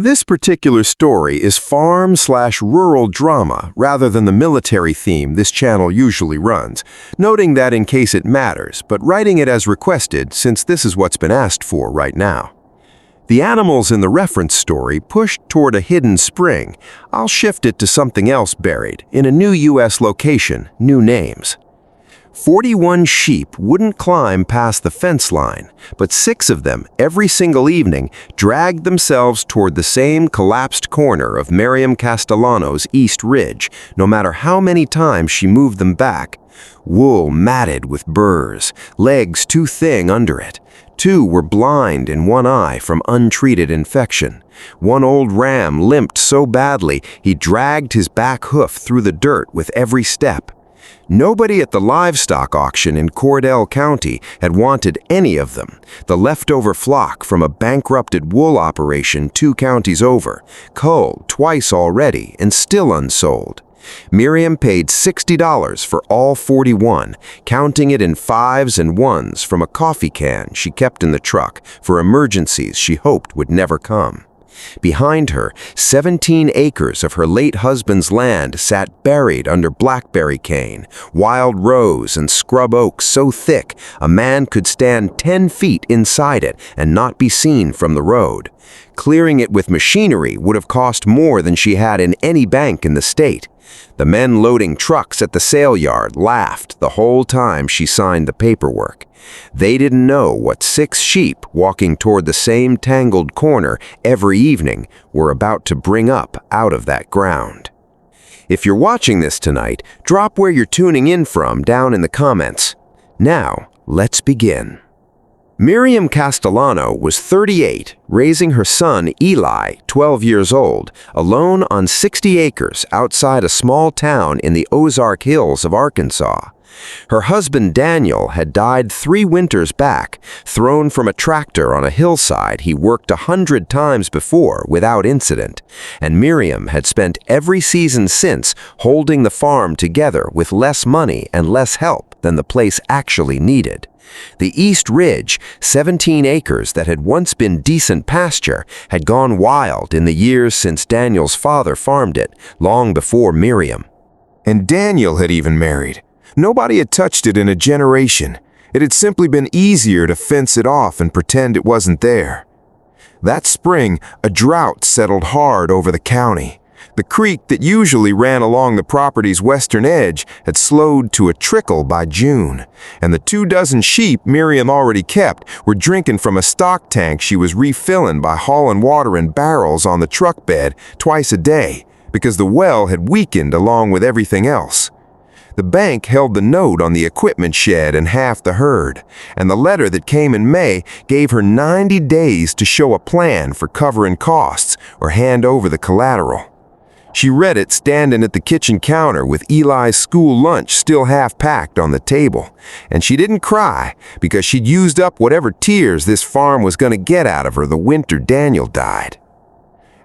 This particular story is farm/rural drama rather than the military theme this channel usually runs, noting that in case it matters, but writing it as requested since this is what's been asked for right now. The animals in the reference story pushed toward a hidden spring. I'll shift it to something else buried, in a new U.S. location, new names. 41 sheep wouldn't climb past the fence line, but 6 of them, every single evening, dragged themselves toward the same collapsed corner of Miriam Castellano's East Ridge, no matter how many times she moved them back. Wool matted with burrs, legs too thin under it. 2 were blind in one eye from untreated infection. One old ram limped so badly he dragged his back hoof through the dirt with every step. Nobody at the livestock auction in Cordell County had wanted any of them, the leftover flock from a bankrupted wool operation 2 counties over, culled twice already and still unsold. Miriam paid $60 for all 41, counting it in 5s and 1s from a coffee can she kept in the truck for emergencies she hoped would never come. Behind her, 17 acres of her late husband's land sat buried under blackberry cane, wild rose and scrub oak so thick a man could stand 10 feet inside it and not be seen from the road. Clearing it with machinery would have cost more than she had in any bank in the state. The men loading trucks at the sale yard laughed the whole time she signed the paperwork. They didn't know what 6 sheep walking toward the same tangled corner every evening were about to bring up out of that ground. If you're watching this tonight, drop where you're tuning in from down in the comments. Now, let's begin. Miriam Castellano was 38, raising her son Eli, 12 years old, alone on 60 acres outside a small town in the Ozark Hills of Arkansas. Her husband Daniel had died 3 winters back, thrown from a tractor on a hillside he worked 100 times before without incident, and Miriam had spent every season since holding the farm together with less money and less help than the place actually needed. The East Ridge, 17 acres that had once been decent pasture, had gone wild in the years since Daniel's father farmed it, long before Miriam. And Daniel had even married. Nobody had touched it in a generation. It had simply been easier to fence it off and pretend it wasn't there. That spring, a drought settled hard over the county. The creek that usually ran along the property's western edge had slowed to a trickle by June, and the 24 sheep Miriam already kept were drinking from a stock tank she was refilling by hauling water in barrels on the truck bed twice a day, because the well had weakened along with everything else. The bank held the note on the equipment shed and half the herd, and the letter that came in May gave her 90 days to show a plan for covering costs or hand over the collateral. She read it standing at the kitchen counter with Eli's school lunch still half-packed on the table, and she didn't cry because she'd used up whatever tears this farm was going to get out of her the winter Daniel died.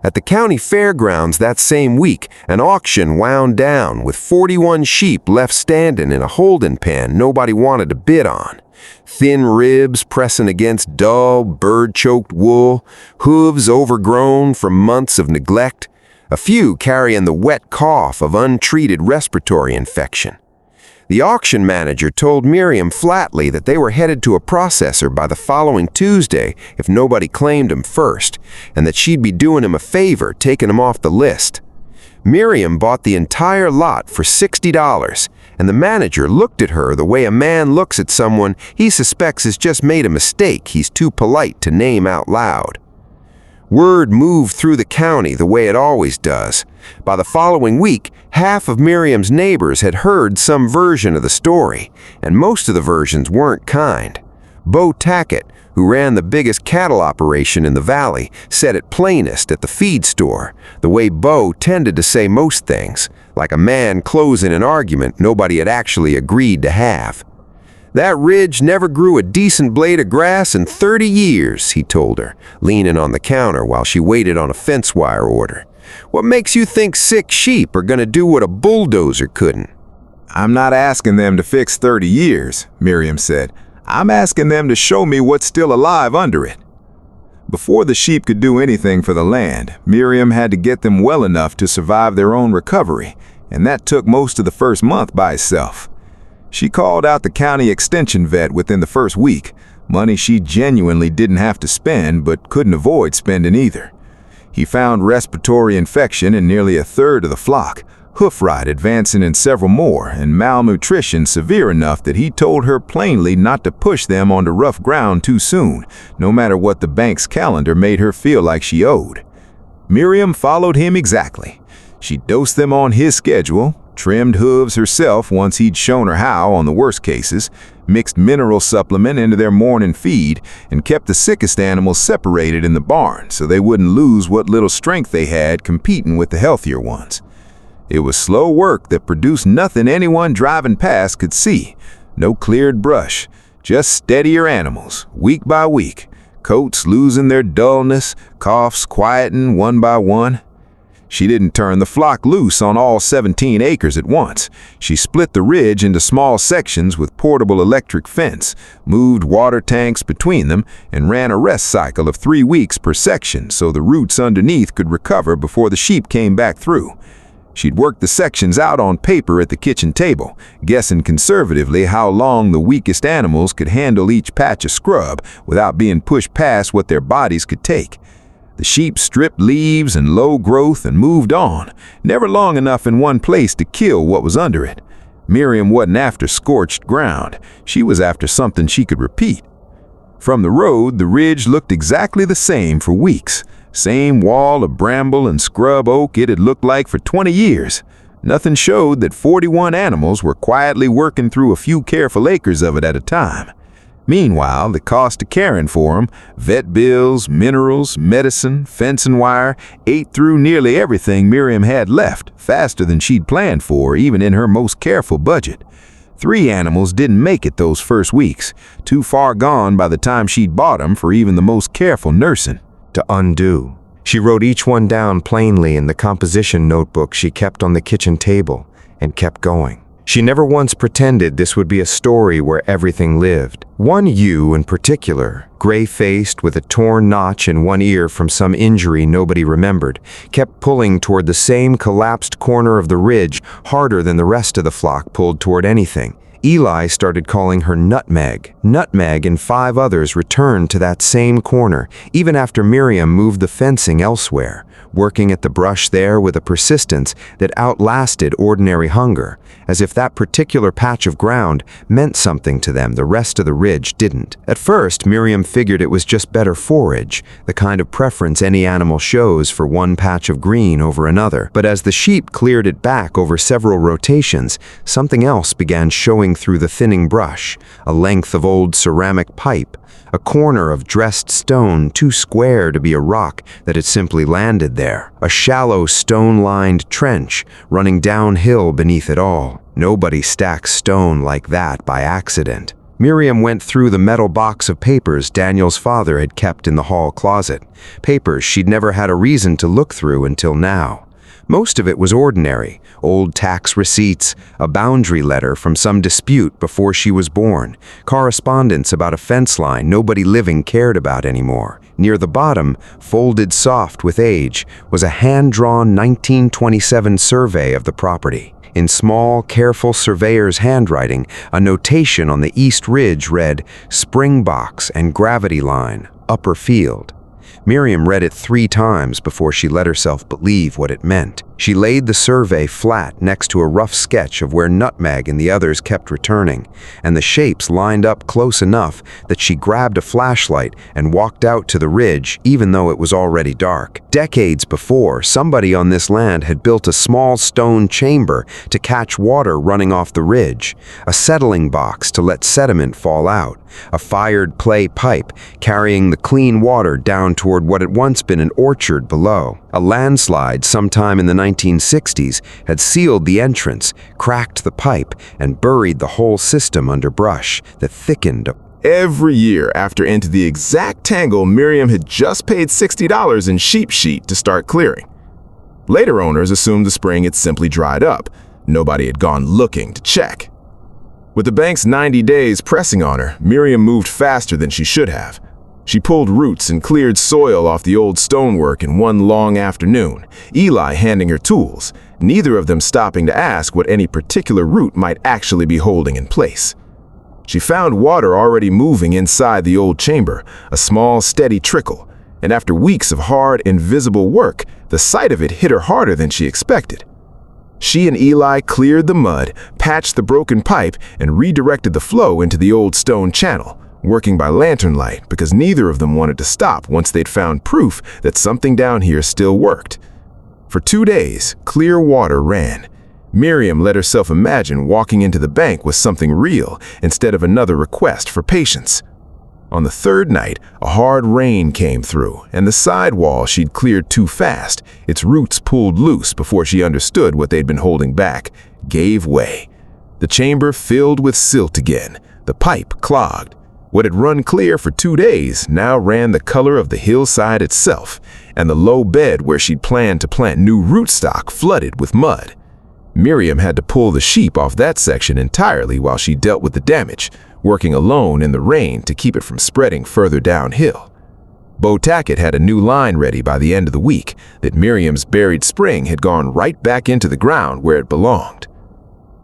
At the county fairgrounds that same week, an auction wound down with 41 sheep left standing in a holding pen nobody wanted to bid on. Thin ribs pressing against dull, bird-choked wool, hooves overgrown from months of neglect, a few carrying the wet cough of untreated respiratory infection. The auction manager told Miriam flatly that they were headed to a processor by the following Tuesday if nobody claimed them first, and that she'd be doing him a favor taking them off the list. Miriam bought the entire lot for $60, and the manager looked at her the way a man looks at someone he suspects has just made a mistake he's too polite to name out loud. Word moved through the county the way it always does. By the following week, half of Miriam's neighbors had heard some version of the story, and most of the versions weren't kind. Bo Tackett, who ran the biggest cattle operation in the valley, said it plainest at the feed store, the way Bo tended to say most things, like a man closing an argument nobody had actually agreed to have. "That ridge never grew a decent blade of grass in 30 years, he told her, leaning on the counter while she waited on a fence wire order. "What makes you think 6 sheep are going to do what a bulldozer couldn't?" "I'm not asking them to fix 30 years, Miriam said. "I'm asking them to show me what's still alive under it." Before the sheep could do anything for the land, Miriam had to get them well enough to survive their own recovery, and that took most of the first month by itself. She called out the county extension vet within the first week, money she genuinely didn't have to spend but couldn't avoid spending either. He found respiratory infection in nearly a third of the flock, hoof rot advancing in several more, and malnutrition severe enough that he told her plainly not to push them onto rough ground too soon, no matter what the bank's calendar made her feel like she owed. Miriam followed him exactly. She dosed them on his schedule, trimmed hooves herself once he'd shown her how on the worst cases, mixed mineral supplement into their morning feed, and kept the sickest animals separated in the barn so they wouldn't lose what little strength they had competing with the healthier ones. It was slow work that produced nothing anyone driving past could see. No cleared brush, just steadier animals, week by week, coats losing their dullness, coughs quieting one by one. She didn't turn the flock loose on all 17 acres at once. She split the ridge into small sections with portable electric fence, moved water tanks between them, and ran a rest cycle of 3 weeks per section so the roots underneath could recover before the sheep came back through. She'd worked the sections out on paper at the kitchen table, guessing conservatively how long the weakest animals could handle each patch of scrub without being pushed past what their bodies could take. The sheep stripped leaves and low growth and moved on, never long enough in one place to kill what was under it. Miriam wasn't after scorched ground. She was after something she could repeat. From the road, the ridge looked exactly the same for weeks. Same wall of bramble and scrub oak it had looked like for 20 years. Nothing showed that 41 animals were quietly working through a few careful acres of it at a time. Meanwhile, the cost of caring for them, vet bills, minerals, medicine, fence and wire, ate through nearly everything Miriam had left, faster than she'd planned for, even in her most careful budget. 3 animals didn't make it those first weeks, too far gone by the time she'd bought them for even the most careful nursing. To undo. She wrote each one down plainly in the composition notebook she kept on the kitchen table, and kept going. She never once pretended this would be a story where everything lived. One ewe in particular, gray-faced with a torn notch in one ear from some injury nobody remembered, kept pulling toward the same collapsed corner of the ridge harder than the rest of the flock pulled toward anything. Eli started calling her Nutmeg. Nutmeg and 5 others returned to that same corner, even after Miriam moved the fencing elsewhere, working at the brush there with a persistence that outlasted ordinary hunger, as if that particular patch of ground meant something to them the rest of the ridge didn't. At first, Miriam figured it was just better forage, the kind of preference any animal shows for one patch of green over another. But as the sheep cleared it back over several rotations, something else began showing through the thinning brush, a length of old ceramic pipe, a corner of dressed stone too square to be a rock that had simply landed there, a shallow stone-lined trench running downhill beneath it all. Nobody stacks stone like that by accident. Miriam went through the metal box of papers Daniel's father had kept in the hall closet, papers she'd never had a reason to look through until now. Most of it was ordinary, old tax receipts, a boundary letter from some dispute before she was born, correspondence about a fence line nobody living cared about anymore. Near the bottom, folded soft with age, was a hand-drawn 1927 survey of the property. In small, careful surveyor's handwriting, a notation on the east ridge read, "Spring box and gravity line, upper field." Miriam read it 3 times before she let herself believe what it meant. She laid the survey flat next to a rough sketch of where Nutmeg and the others kept returning, and the shapes lined up close enough that she grabbed a flashlight and walked out to the ridge even though it was already dark. Decades before, somebody on this land had built a small stone chamber to catch water running off the ridge, a settling box to let sediment fall out, a fired clay pipe carrying the clean water down toward what had once been an orchard below. A landslide sometime in the 1960s had sealed the entrance, cracked the pipe, and buried the whole system under brush that thickened. Every year after into the exact tangle Miriam had just paid $60 in sheep sheet to start clearing. Later owners assumed the spring had simply dried up. Nobody had gone looking to check. With the bank's 90 days pressing on her, Miriam moved faster than she should have. She pulled roots and cleared soil off the old stonework in one long afternoon, Eli handing her tools, neither of them stopping to ask what any particular root might actually be holding in place. She found water already moving inside the old chamber, a small, steady trickle, and after weeks of hard, invisible work, the sight of it hit her harder than she expected. She and Eli cleared the mud, patched the broken pipe, and redirected the flow into the old stone channel, working by lantern light because neither of them wanted to stop once they'd found proof that something down here still worked. For 2 days, clear water ran. Miriam let herself imagine walking into the bank was something real instead of another request for patience. On the 3rd night, a hard rain came through, and the sidewall she'd cleared too fast, its roots pulled loose before she understood what they'd been holding back, gave way. The chamber filled with silt again, the pipe clogged. What had run clear for 2 days now ran the color of the hillside itself, and the low bed where she'd planned to plant new rootstock flooded with mud. Miriam had to pull the sheep off that section entirely while she dealt with the damage, working alone in the rain to keep it from spreading further downhill. Bo Tackett had a new line ready by the end of the week that Miriam's buried spring had gone right back into the ground where it belonged.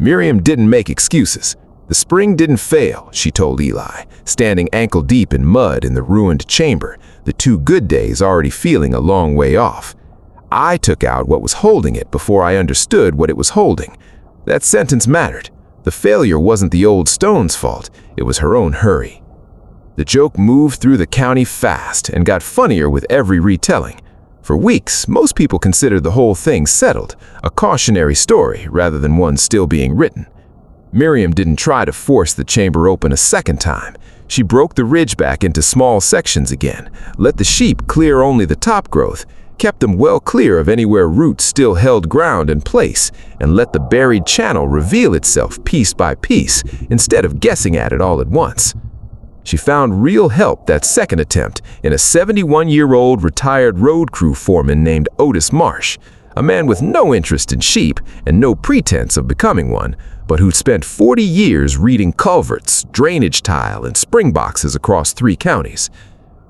Miriam didn't make excuses. The spring didn't fail, she told Eli, standing ankle-deep in mud in the ruined chamber, the 2 good days already feeling a long way off. I took out what was holding it before I understood what it was holding. That sentence mattered. The failure wasn't the old stone's fault, it was her own hurry. The joke moved through the county fast and got funnier with every retelling. For weeks, most people considered the whole thing settled, a cautionary story rather than one still being written. Miriam didn't try to force the chamber open a second time. She broke the ridge back into small sections again, let the sheep clear only the top growth, kept them well clear of anywhere roots still held ground in place, and let the buried channel reveal itself piece by piece instead of guessing at it all at once. She found real help that second attempt in a 71-year-old retired road crew foreman named Otis Marsh, a man with no interest in sheep and no pretense of becoming one, but who'd spent 40 years reading culverts, drainage tile, and spring boxes across 3 counties.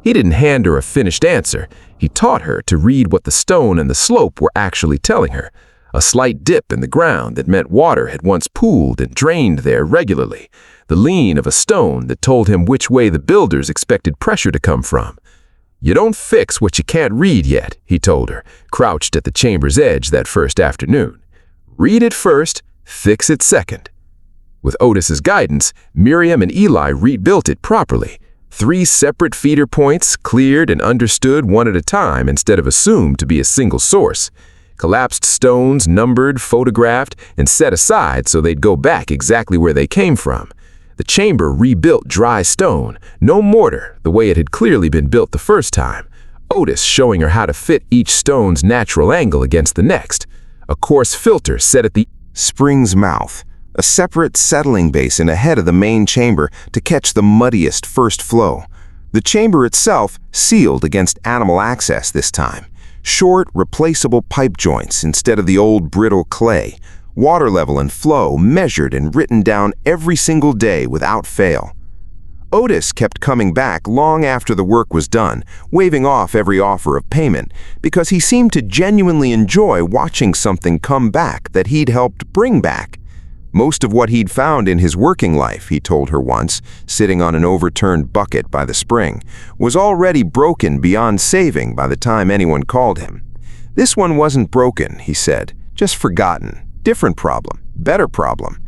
He didn't hand her a finished answer. He taught her to read what the stone and the slope were actually telling her, a slight dip in the ground that meant water had once pooled and drained there regularly, the lean of a stone that told him which way the builders expected pressure to come from. "You don't fix what you can't read yet," he told her, crouched at the chamber's edge that first afternoon. "Read it first, fix it second." With Otis's guidance, Miriam and Eli rebuilt it properly. 3 separate feeder points, cleared and understood one at a time instead of assumed to be a single source. Collapsed stones numbered, photographed, and set aside so they'd go back exactly where they came from. The chamber rebuilt dry stone, no mortar, the way it had clearly been built the first time. Otis showing her how to fit each stone's natural angle against the next. A coarse filter set at the spring's mouth, a separate settling basin ahead of the main chamber to catch the muddiest first flow. The chamber itself sealed against animal access this time. Short, replaceable pipe joints instead of the old brittle clay. Water level and flow measured and written down every single day without fail. Otis kept coming back long after the work was done, waving off every offer of payment, because he seemed to genuinely enjoy watching something come back that he'd helped bring back. Most of what he'd found in his working life, he told her once, sitting on an overturned bucket by the spring, was already broken beyond saving by the time anyone called him. This one wasn't broken, he said, just forgotten. Different problem, better problem.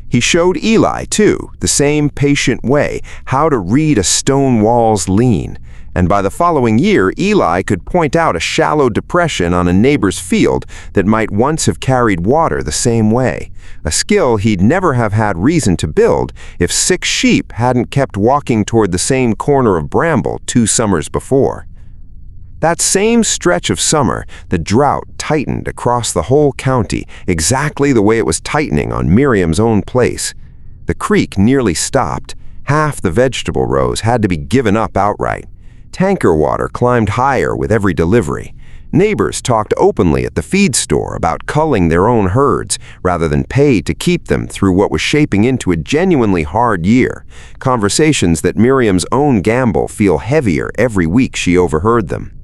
He showed Eli, too, the same patient way, how to read a stone wall's lean. And by the following year, Eli could point out a shallow depression on a neighbor's field that might once have carried water the same way, a skill he'd never have had reason to build if 6 sheep hadn't kept walking toward the same corner of bramble 2 summers before. That same stretch of summer, the drought tightened across the whole county exactly the way it was tightening on Miriam's own place. The creek nearly stopped. Half the vegetable rows had to be given up outright. Tanker water climbed higher with every delivery. Neighbors talked openly at the feed store about culling their own herds rather than pay to keep them through what was shaping into a genuinely hard year, conversations that Miriam's own gamble feel heavier every week she overheard them.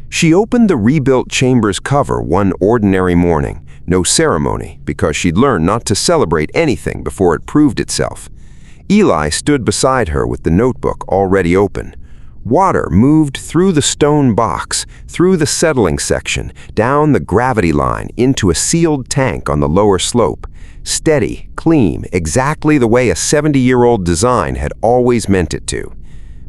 She opened the rebuilt chamber's cover one ordinary morning, no ceremony, because she'd learned not to celebrate anything before it proved itself. Eli stood beside her with the notebook already open. Water moved through the stone box, through the settling section, down the gravity line into a sealed tank on the lower slope. Steady, clean, exactly the way a 70-year-old design had always meant it to.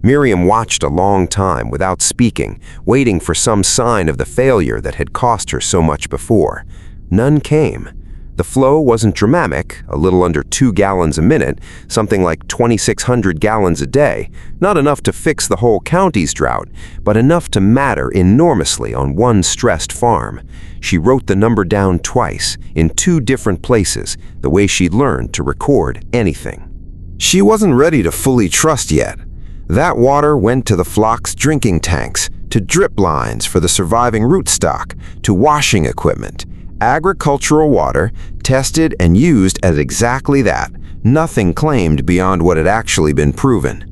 Miriam watched a long time without speaking, waiting for some sign of the failure that had cost her so much before. None came. The flow wasn't dramatic, a little under 2 gallons a minute, something like 2,600 gallons a day, not enough to fix the whole county's drought, but enough to matter enormously on one stressed farm. She wrote the number down twice, in 2 different places, the way she'd learned to record anything. She wasn't ready to fully trust yet. That water went to the flock's drinking tanks, to drip lines for the surviving rootstock, to washing equipment. Agricultural water, tested and used as exactly that, nothing claimed beyond what had actually been proven.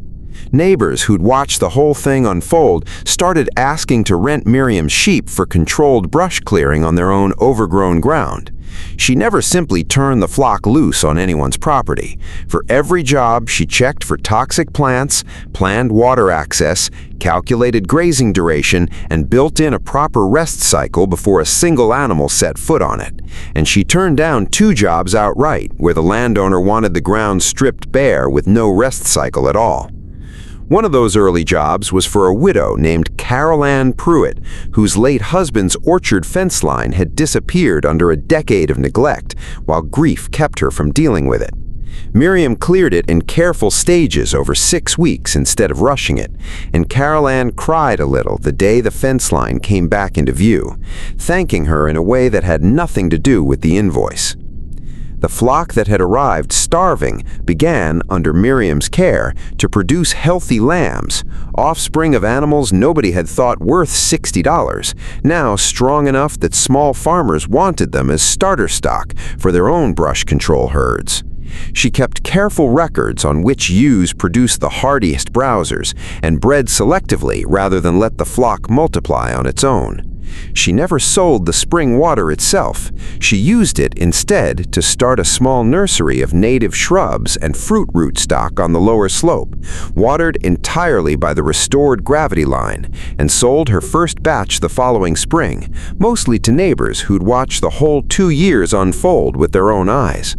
Neighbors who'd watched the whole thing unfold started asking to rent Miriam's sheep for controlled brush clearing on their own overgrown ground. She never simply turned the flock loose on anyone's property. For every job, she checked for toxic plants, planned water access, calculated grazing duration, and built in a proper rest cycle before a single animal set foot on it. And she turned down 2 jobs outright, where the landowner wanted the ground stripped bare with no rest cycle at all. One of those early jobs was for a widow named Carol Ann Pruitt, whose late husband's orchard fence line had disappeared under a decade of neglect, while grief kept her from dealing with it. Miriam cleared it in careful stages over 6 weeks instead of rushing it, and Carol Ann cried a little the day the fence line came back into view, thanking her in a way that had nothing to do with the invoice. The flock that had arrived starving began, under Miriam's care, to produce healthy lambs, offspring of animals nobody had thought worth $60, now strong enough that small farmers wanted them as starter stock for their own brush control herds. She kept careful records on which ewes produced the hardiest browsers and bred selectively rather than let the flock multiply on its own. She never sold the spring water itself. She used it instead to start a small nursery of native shrubs and fruit rootstock on the lower slope, watered entirely by the restored gravity line, and sold her first batch the following spring, mostly to neighbors who'd watched the whole 2 years unfold with their own eyes.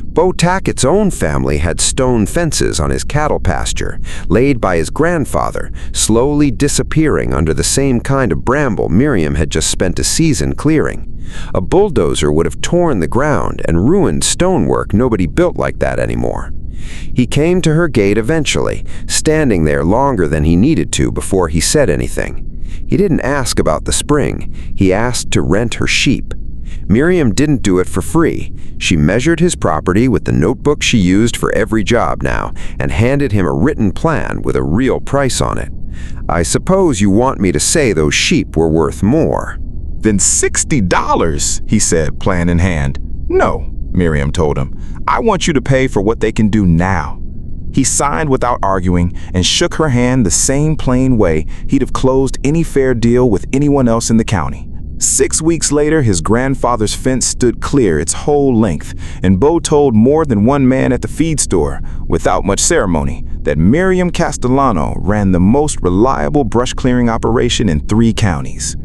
Bo Tackett's own family had stone fences on his cattle pasture, laid by his grandfather, slowly disappearing under the same kind of bramble Miriam had just spent a season clearing. A bulldozer would have torn the ground and ruined stonework nobody built like that anymore. He came to her gate eventually, standing there longer than he needed to before he said anything. He didn't ask about the spring. He asked to rent her sheep. Miriam didn't do it for free. She measured his property with the notebook she used for every job now and handed him a written plan with a real price on it. "I suppose you want me to say those sheep were worth more." "Then $60, he said, plan in hand. "No," Miriam told him. "I want you to pay for what they can do now." He signed without arguing and shook her hand the same plain way he'd have closed any fair deal with anyone else in the county. 6 weeks later, his grandfather's fence stood clear its whole length, and Bo told more than one man at the feed store, without much ceremony, that Miriam Castellano ran the most reliable brush clearing operation in 3 counties.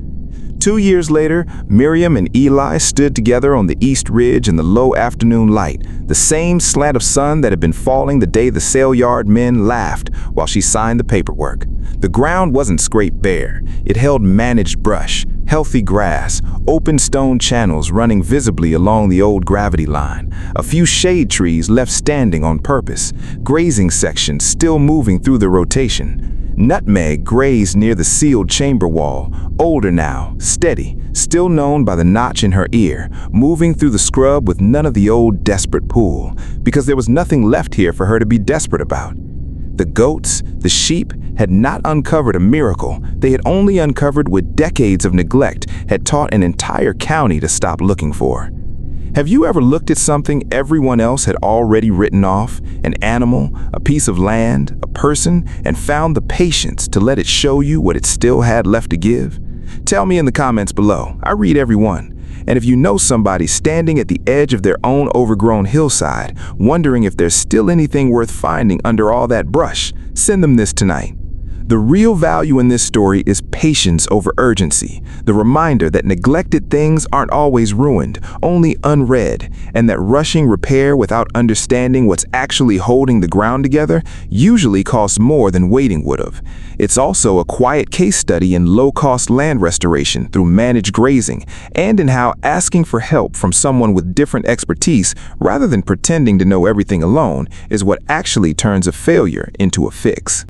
2 years later, Miriam and Eli stood together on the East Ridge in the low afternoon light, the same slant of sun that had been falling the day the sale yard men laughed while she signed the paperwork. The ground wasn't scraped bare. It held managed brush, healthy grass, open stone channels running visibly along the old gravity line, a few shade trees left standing on purpose, grazing sections still moving through the rotation. Nutmeg grazed near the sealed chamber wall, older now, steady, still known by the notch in her ear, moving through the scrub with none of the old desperate pull, because there was nothing left here for her to be desperate about. The goats, the sheep, had not uncovered a miracle. They had only uncovered what decades of neglect had taught an entire county to stop looking for. Have you ever looked at something everyone else had already written off, an animal, a piece of land, a person, and found the patience to let it show you what it still had left to give? Tell me in the comments below. I read every one. And if you know somebody standing at the edge of their own overgrown hillside, wondering if there's still anything worth finding under all that brush, send them this tonight. The real value in this story is patience over urgency, the reminder that neglected things aren't always ruined, only unread, and that rushing repair without understanding what's actually holding the ground together usually costs more than waiting would have. It's also a quiet case study in low-cost land restoration through managed grazing, and in how asking for help from someone with different expertise rather than pretending to know everything alone is what actually turns a failure into a fix.